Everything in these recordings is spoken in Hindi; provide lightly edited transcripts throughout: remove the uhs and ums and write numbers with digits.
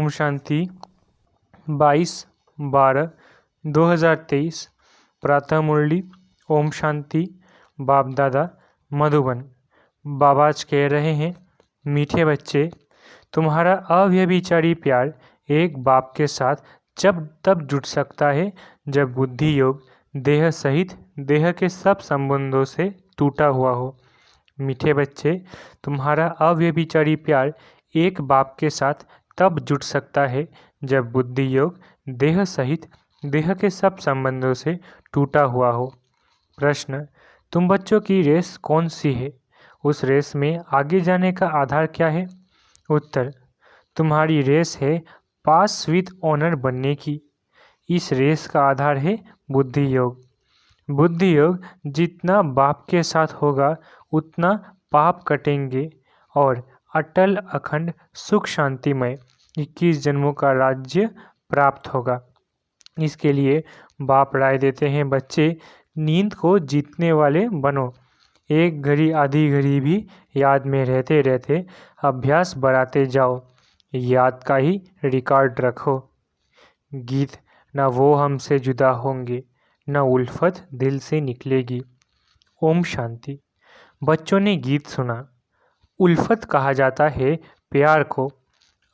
ओम शांति 22/12/2023 प्रातः मुरली। ओम शांति। बाप दादा मधुबन। बाबा आज कह रहे हैं, मीठे बच्चे, तुम्हारा अव्यभिचारी प्यार एक बाप के साथ जब तब जुट सकता है जब बुद्धि योग देह सहित देह के सब संबंधों से टूटा हुआ हो। मीठे बच्चे, तुम्हारा अव्यभिचारी प्यार एक बाप के साथ तब जुट सकता है जब बुद्धि योग देह सहित देह के सब संबंधों से टूटा हुआ हो। प्रश्न, तुम बच्चों की रेस कौन सी है? उस रेस में आगे जाने का आधार क्या है? उत्तर, तुम्हारी रेस है पास विद ऑनर बनने की। इस रेस का आधार है बुद्धि योग। बुद्धि योग जितना बाप के साथ होगा उतना पाप कटेंगे और अटल अखंड सुख शांतिमय 21 जन्मों का राज्य प्राप्त होगा। इसके लिए बाप राय देते हैं, बच्चे नींद को जीतने वाले बनो। एक घड़ी आधी घड़ी भी याद में रहते रहते अभ्यास बढ़ाते जाओ। याद का ही रिकॉर्ड रखो। गीत, न वो हमसे जुदा होंगे न उल्फत दिल से निकलेगी। ओम शांति। बच्चों ने गीत सुना। उल्फत कहा जाता है प्यार को।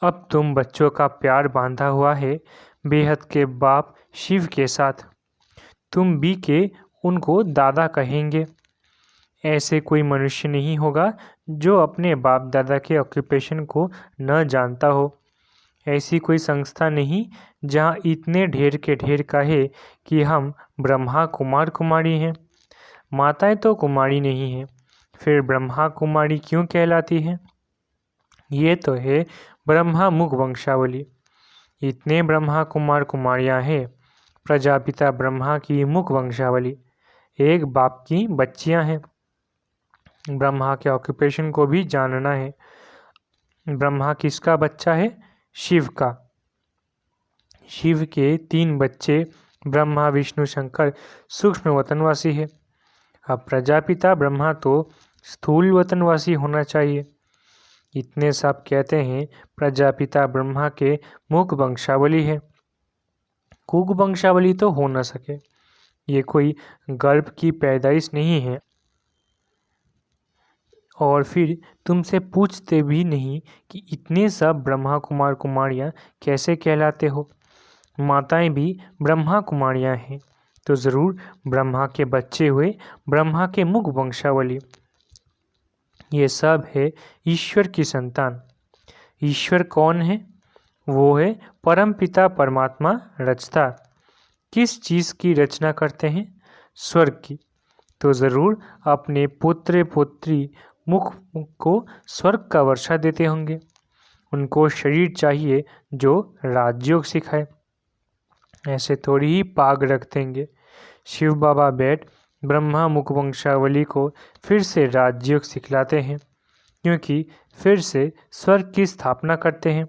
अब तुम बच्चों का प्यार बांधा हुआ है बेहद के बाप शिव के साथ। तुम भी के उनको दादा कहेंगे। ऐसे कोई मनुष्य नहीं होगा जो अपने बाप दादा के ऑक्यूपेशन को न जानता हो। ऐसी कोई संस्था नहीं जहाँ इतने ढेर के ढेर कहे कि हम ब्रह्मा कुमार कुमारी हैं। माताएं तो कुमारी नहीं हैं, फिर ब्रह्मा कुमारी क्यों कहलाती हैं? ये तो है ब्रह्मा मुख वंशावली। इतने ब्रह्मा कुमार कुमारियां हैं। प्रजापिता ब्रह्मा की मुख वंशावली, एक बाप की बच्चियां हैं। ब्रह्मा के ऑक्यूपेशन को भी जानना है। ब्रह्मा किसका बच्चा है? शिव का। शिव के 3 बच्चे ब्रह्मा विष्णु शंकर सूक्ष्म वतनवासी है। अब प्रजापिता ब्रह्मा तो स्थूल वतनवासी होना चाहिए। इतने सब कहते हैं प्रजापिता ब्रह्मा के मुख वंशावली है। कुग वंशावली तो हो न सके। ये कोई गर्भ की पैदाइश नहीं है। और फिर तुमसे पूछते भी नहीं कि इतने सब ब्रह्मा कुमार कुमारियाँ कैसे कहलाते हो। माताएं भी ब्रह्मा कुमारियाँ हैं तो ज़रूर ब्रह्मा के बच्चे हुए, ब्रह्मा के मुख वंशावली। ये सब है ईश्वर की संतान। ईश्वर कौन है? वो है परम पिता परमात्मा रचता। किस चीज़ की रचना करते हैं? स्वर्ग की। तो ज़रूर अपने पुत्र पुत्री मुख को स्वर्ग का वर्षा देते होंगे। उनको शरीर चाहिए जो राजयोग सिखाए। ऐसे थोड़ी ही पाग रख देंगे। शिव बाबा बैठ ब्रह्मा मुख वंशावली को फिर से राजयोग सिखलाते हैं, क्योंकि फिर से स्वर्ग की स्थापना करते हैं।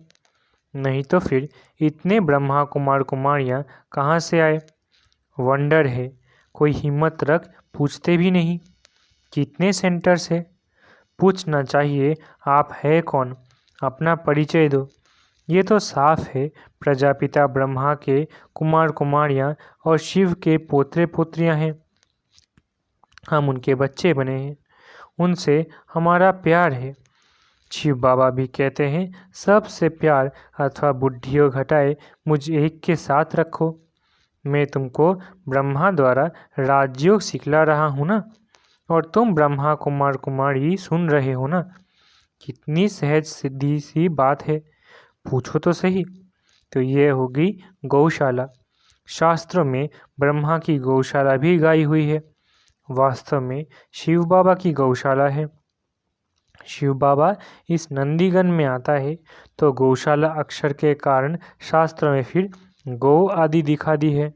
नहीं तो फिर इतने ब्रह्मा कुमार कुमारियाँ कहाँ से आए? वंडर है। कोई हिम्मत रख पूछते भी नहीं। कितने सेंटर्स है? पूछना चाहिए, आप है कौन? अपना परिचय दो। ये तो साफ है प्रजापिता ब्रह्मा के कुमार कुमारियाँ और शिव के पोत्रे पोत्रियाँ हैं। हम उनके बच्चे बने हैं। उनसे हमारा प्यार है। शिव बाबा भी कहते हैं, सबसे प्यार अथवा बुद्धियों घटाए मुझ एक के साथ रखो। मैं तुमको ब्रह्मा द्वारा राजयोग सिखला रहा हूँ ना, और तुम ब्रह्मा कुमार कुमारी सुन रहे हो ना। कितनी सहज सीधी सी बात है। पूछो तो सही। तो ये होगी गौशाला। शास्त्रों में ब्रह्मा की गौशाला भी गाई हुई है। वास्तव में शिव बाबा की गौशाला है। शिव बाबा इस नंदीगण में आता है तो गौशाला अक्षर के कारण शास्त्र में फिर गौ आदि दिखा दी है।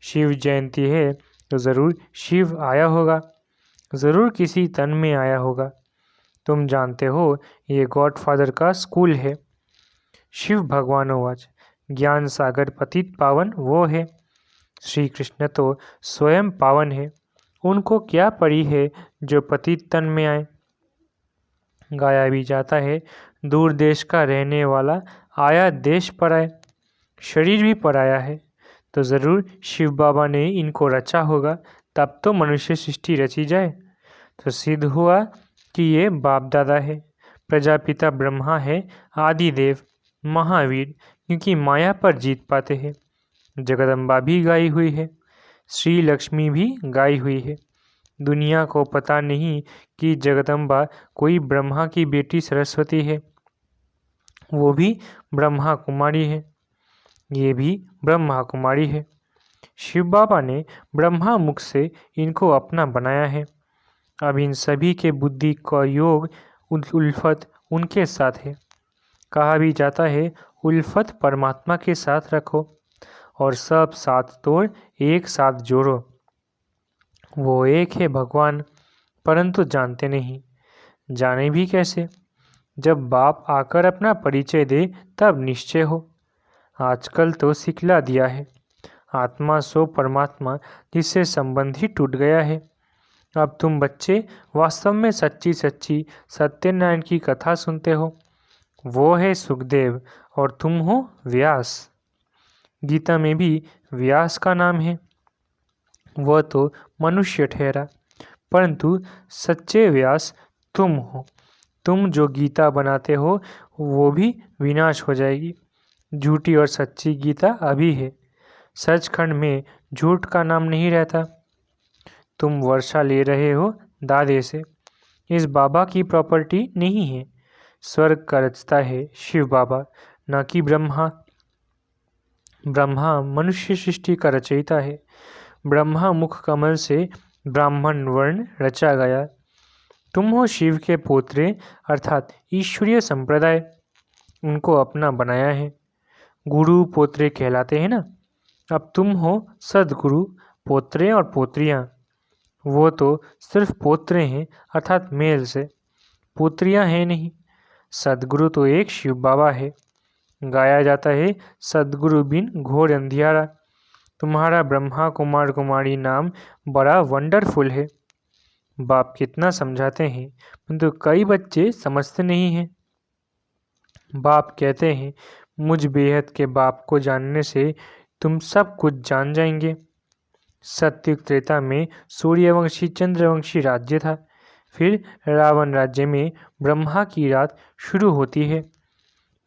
शिव जयंती है तो ज़रूर शिव आया होगा, ज़रूर किसी तन में आया होगा। तुम जानते हो ये गॉडफादर का स्कूल है। शिव भगवानोवाच, ज्ञान सागर पतित पावन वो है। श्री कृष्ण तो स्वयं पावन है। उनको क्या पड़ी है जो पतित तन में आए? गाया भी जाता है, दूर देश का रहने वाला आया देश पराया, शरीर भी पराया है, तो ज़रूर शिव बाबा ने इनको रचा होगा, तब तो मनुष्य सृष्टि रची जाए। तो सिद्ध हुआ कि ये बाप दादा है। प्रजापिता ब्रह्मा है, आदिदेव महावीर, क्योंकि माया पर जीत पाते हैं। जगदम्बा भी गाई हुई है, श्री लक्ष्मी भी गाई हुई है। दुनिया को पता नहीं कि जगदम्बा कोई ब्रह्मा की बेटी सरस्वती है, वो भी ब्रह्मा कुमारी है, ये भी ब्रह्मा कुमारी है। शिव बाबा ने ब्रह्मा मुख से इनको अपना बनाया है। अब इन सभी के बुद्धि का योग उल्फत उनके साथ है। कहा भी जाता है, उल्फत परमात्मा के साथ रखो और सब साथ तोड़ एक साथ जोड़ो। वो एक है भगवान, परंतु जानते नहीं। जाने भी कैसे? जब बाप आकर अपना परिचय दे तब निश्चय हो। आजकल तो सिखला दिया है, आत्मा सो परमात्मा, जिससे संबंध ही टूट गया है। अब तुम बच्चे वास्तव में सच्ची सच्ची सत्यनारायण की कथा सुनते हो। वो है सुखदेव और तुम हो व्यास। गीता में भी व्यास का नाम है। वह तो मनुष्य ठहरा, परंतु सच्चे व्यास तुम हो। तुम जो गीता बनाते हो वो भी विनाश हो जाएगी। झूठी और सच्ची गीता अभी है, सचखंड में झूठ का नाम नहीं रहता। तुम वर्षा ले रहे हो दादे से, इस बाबा की प्रॉपर्टी नहीं है। स्वर्ग का रचता है शिव बाबा, न कि ब्रह्मा। ब्रह्मा मनुष्य सृष्टि का रचयिता है। ब्रह्मा मुख कमल से ब्राह्मण वर्ण रचा गया। तुम हो शिव के पोत्रे, अर्थात ईश्वरीय संप्रदाय, उनको अपना बनाया है। गुरु पोत्रे कहलाते हैं ना। अब तुम हो सदगुरु, पोत्रे और पोत्रियाँ। वो तो सिर्फ पोत्रे हैं, अर्थात मेल से, पुत्रियाँ हैं नहीं। सदगुरु तो एक शिव बाबा है। गाया जाता है, सदगुरु बिन घोर अंधियारा। तुम्हारा ब्रह्मा कुमार कुमारी नाम बड़ा वंडरफुल है। बाप कितना समझाते हैं, परंतु कई बच्चे समझते नहीं हैं। बाप कहते हैं, मुझ बेहद के बाप को जानने से तुम सब कुछ जान जाएंगे। सत्युग त्रेता में सूर्यवंशी चंद्रवंशी राज्य था। फिर रावण राज्य में ब्रह्मा की रात शुरू होती है।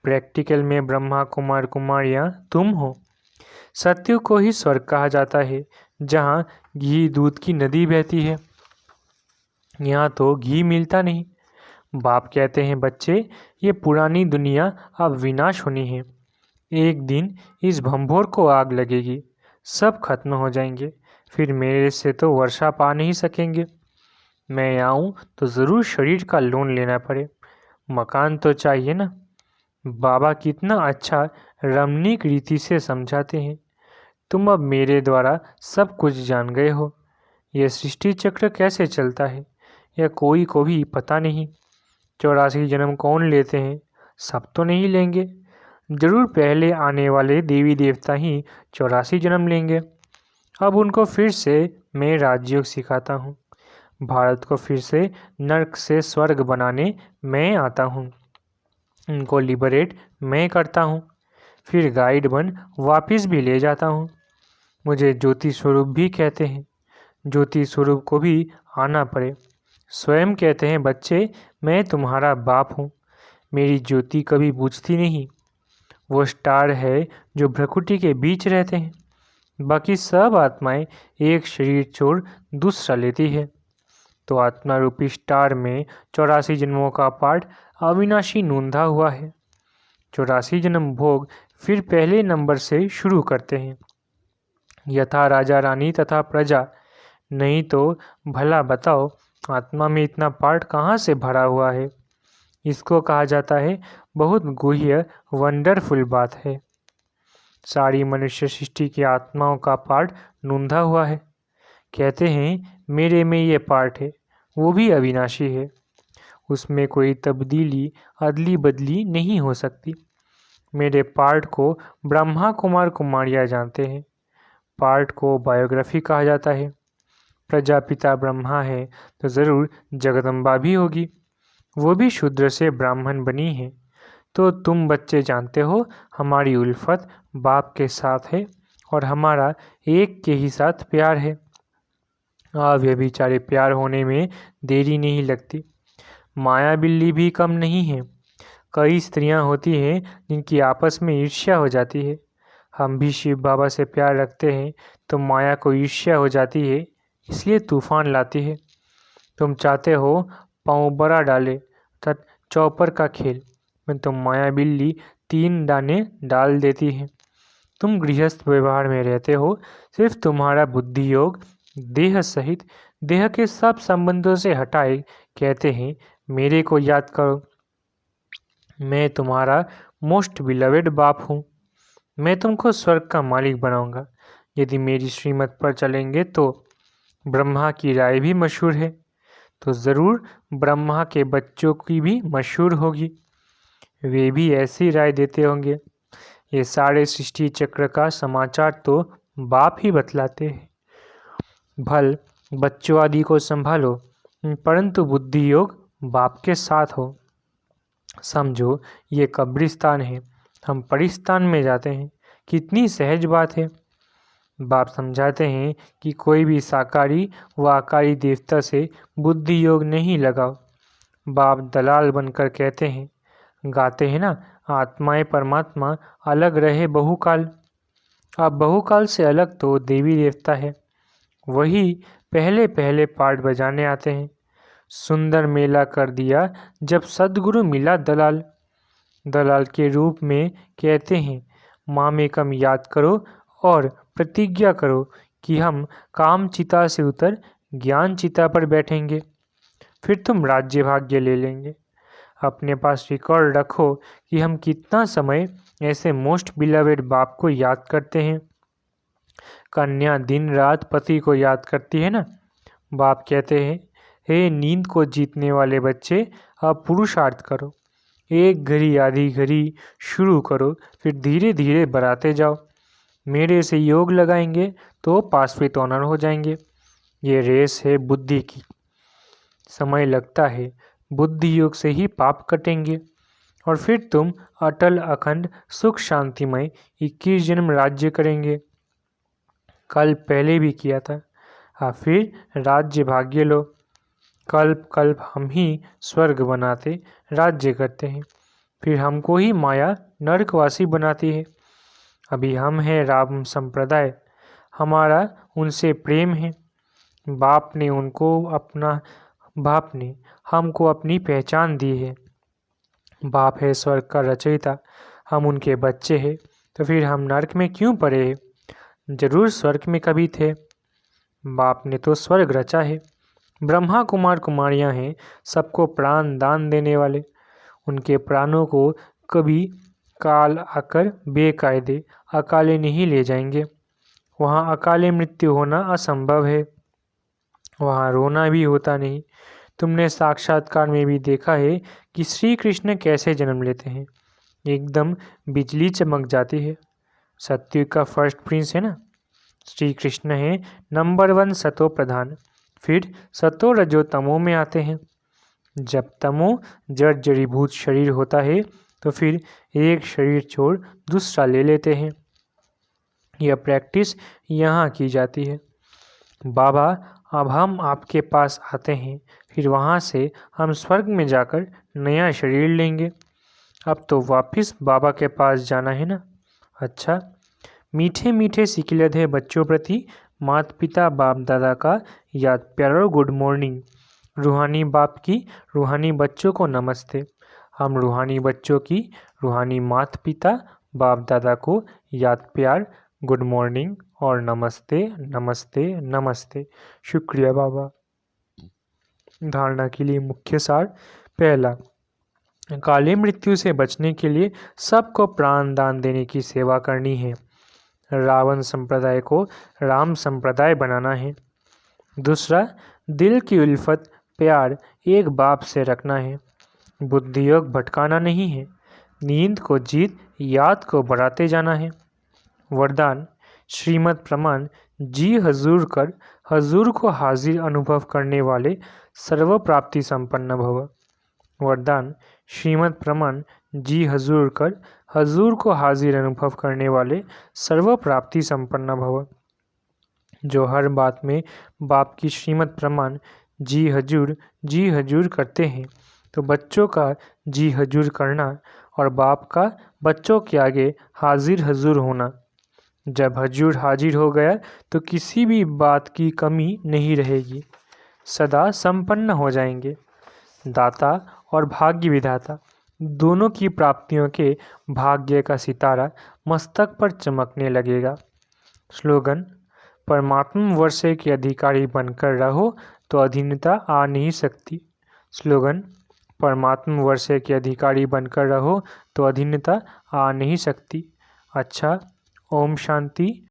प्रैक्टिकल में ब्रह्मा कुमार कुमारियाँ तुम हो। सत्युग को ही स्वर्ग कहा जाता है, जहाँ घी दूध की नदी बहती है। यहाँ तो घी मिलता नहीं। बाप कहते हैं, बच्चे ये पुरानी दुनिया अब विनाश होनी है। एक दिन इस भंभोर को आग लगेगी, सब खत्म हो जाएंगे। फिर मेरे से तो वर्षा पा नहीं सकेंगे। मैं आऊँ तो ज़रूर शरीर का लोन लेना पड़े, मकान तो चाहिए ना। बाबा कितना अच्छा रमणीक रीति से समझाते हैं। तुम अब मेरे द्वारा सब कुछ जान गए हो। यह सृष्टि चक्र कैसे चलता है यह कोई को भी पता नहीं। 84 जन्म कौन लेते हैं? सब तो नहीं लेंगे। जरूर पहले आने वाले देवी देवता ही 84 जन्म लेंगे। अब उनको फिर से मैं राजयोग सिखाता हूँ। भारत को फिर से नर्क से स्वर्ग बनाने मैं आता हूँ। उनको लिबरेट मैं करता हूँ, फिर गाइड बन वापस भी ले जाता हूँ। मुझे ज्योति स्वरूप भी कहते हैं। ज्योति स्वरूप को भी आना पड़े। स्वयं कहते हैं, बच्चे मैं तुम्हारा बाप हूँ। मेरी ज्योति कभी बुझती नहीं। वो स्टार है जो भ्रकुटी के बीच रहते हैं। बाकी सब आत्माएं एक शरीर छोड़ दूसरा लेती है। तो आत्मा रूपी स्टार में 84 जन्मों का पाठ अविनाशी नूंधा हुआ है। 84 जन्म भोग फिर पहले नंबर से शुरू करते हैं, यथा राजा रानी तथा प्रजा। नहीं तो भला बताओ, आत्मा में इतना पाठ कहाँ से भरा हुआ है? इसको कहा जाता है बहुत गुह्य वंडरफुल बात है। सारी मनुष्य सृष्टि की आत्माओं का पाठ नूंधा हुआ है। कहते हैं मेरे में ये पाठ है, वो भी अविनाशी है। उसमें कोई तब्दीली अदली बदली नहीं हो सकती। मेरे पाठ को ब्रह्मा कुमार कुमारियाँ जानते हैं। पाठ को बायोग्राफी कहा जाता है। प्रजापिता ब्रह्मा है तो ज़रूर जगदम्बा भी होगी। वो भी शूद्र से ब्राह्मण बनी है। तो तुम बच्चे जानते हो हमारी उल्फत बाप के साथ है और हमारा एक के ही साथ प्यार है। व्यभिचारी प्यार होने में देरी नहीं लगती। माया बिल्ली भी कम नहीं है। कई स्त्रियां होती हैं जिनकी आपस में ईर्ष्या हो जाती है। हम भी शिव बाबा से प्यार रखते हैं तो माया को ईर्ष्या हो जाती है, इसलिए तूफान लाती है। तुम चाहते हो पाँव बड़ा डाले तथा चौपर का खेल में तो माया बिल्ली 3 दाने डाल देती है। तुम गृहस्थ व्यवहार में रहते हो, सिर्फ तुम्हारा बुद्धि योग देह सहित देह के सब संबंधों से हटाए कहते हैं मेरे को याद करो। मैं तुम्हारा मोस्ट बिलवेड बाप हूँ। मैं तुमको स्वर्ग का मालिक बनाऊंगा। यदि मेरी श्रीमत पर चलेंगे तो ब्रह्मा की राय भी मशहूर है, तो ज़रूर ब्रह्मा के बच्चों की भी मशहूर होगी। वे भी ऐसी राय देते होंगे। ये सारे सृष्टि चक्र का समाचार तो बाप ही बतलाते हैं। भल बच्चों आदि को संभालो, परंतु बुद्धि योग बाप के साथ हो। समझो ये कब्रिस्तान है, हम परिस्तान में जाते हैं। कितनी सहज बात है। बाप समझाते हैं कि कोई भी साकारी व आकारी देवता से बुद्धि योग नहीं लगाओ। बाप दलाल बनकर कहते हैं, गाते हैं ना, आत्माएं परमात्मा अलग रहे बहुकाल। अब बहुकाल से अलग तो देवी देवता है। वही पहले पहले पार्ट बजाने आते हैं। सुंदर मेला कर दिया जब सद्गुरु मिला दलाल। दलाल के रूप में कहते हैं, मामे कम याद करो और प्रतिज्ञा करो कि हम काम चिता से उतर ज्ञान चिता पर बैठेंगे, फिर तुम राज्य भाग्य ले लेंगे। अपने पास रिकॉर्ड रखो कि हम कितना समय ऐसे मोस्ट बिलवेड बाप को याद करते हैं। कन्या दिन रात पति को याद करती है ना। बाप कहते हैं, हे नींद को जीतने वाले बच्चे, अब पुरुषार्थ करो। एक घड़ी आधी घड़ी शुरू करो, फिर धीरे धीरे बढ़ाते जाओ। मेरे से योग लगाएंगे तो पास विथ ऑनर हो जाएंगे। ये रेस है बुद्धि की। समय लगता है, बुद्धि योग से ही पाप कटेंगे और फिर तुम अटल अखंड सुख शांतिमय 21 जन्म राज्य करेंगे। कल पहले भी किया था। फिर राज्य भाग्य लो। कल्प कल्प हम ही स्वर्ग बनाते राज्य करते हैं, फिर हमको ही माया नरकवासी बनाती है। अभी हम हैं राम संप्रदाय, हमारा उनसे प्रेम है। बाप ने हमको अपनी पहचान दी है। बाप है स्वर्ग का रचयिता, हम उनके बच्चे हैं, तो फिर हम नरक में क्यों पड़े हैं? जरूर स्वर्ग में कभी थे। बाप ने तो स्वर्ग रचा है। ब्रह्मा कुमार कुमारियां हैं, सबको प्राण दान देने वाले। उनके प्राणों को कभी काल आकर बेकायदे अकाले नहीं ले जाएंगे। वहाँ अकाले मृत्यु होना असंभव है। वहाँ रोना भी होता नहीं। तुमने साक्षात्कार में भी देखा है कि श्री कृष्ण कैसे जन्म लेते हैं। एकदम बिजली चमक जाती है। सत्युग का फर्स्ट प्रिंस है ना। श्री कृष्ण है नंबर 1 सतो प्रधान। फिर सतो रजो तमो में आते हैं। जब तमो जड़ जड़ीभूत शरीर होता है तो फिर एक शरीर छोड़ दूसरा ले लेते हैं। यह प्रैक्टिस यहाँ की जाती है। बाबा, अब हम आपके पास आते हैं, फिर वहाँ से हम स्वर्ग में जाकर नया शरीर लेंगे। अब तो वापस बाबा के पास जाना है ना। अच्छा, मीठे मीठे सिकिलधे बच्चों प्रति माता पिता बाप दादा का याद प्यारो गुड मॉर्निंग। रूहानी बाप की रूहानी बच्चों को नमस्ते। हम रूहानी बच्चों की रूहानी माता पिता बाप दादा को याद प्यार गुड मॉर्निंग और नमस्ते नमस्ते नमस्ते। शुक्रिया बाबा। धारणा के लिए मुख्य सार। पहला, काले मृत्यु से बचने के लिए सबको प्राण दान देने की सेवा करनी है। रावण संप्रदाय को राम संप्रदाय बनाना है। दूसरा, दिल की उल्फत प्यार एक बाप से रखना है। बुद्धि योग भटकाना नहीं है। नींद को जीत याद को बढ़ाते जाना है। वरदान, श्रीमद प्रमाण जी हजूर कर हजूर को हाजिर अनुभव करने वाले सर्व प्राप्ति संपन्न भव। वरदान श्रीमद् प्रमाण जी हजूर कर हजूर को हाजिर अनुभव करने वाले सर्व प्राप्ति संपन्न भव। जो हर बात में बाप की श्रीमद् प्रमाण जी हजूर करते हैं, तो बच्चों का जी हजूर करना और बाप का बच्चों के आगे हाजिर हजूर होना। जब हजूर हाजिर हो गया तो किसी भी बात की कमी नहीं रहेगी, सदा संपन्न हो जाएंगे। दाता और भाग्य विधाता दोनों की प्राप्तियों के भाग्य का सितारा मस्तक पर चमकने लगेगा। स्लोगन परमात्म वर्षे के अधिकारी बनकर रहो तो अधीनता आ नहीं सकती। स्लोगन परमात्म वर्षे के अधिकारी बनकर रहो तो अधीनता आ नहीं सकती। अच्छा, ओम शांति।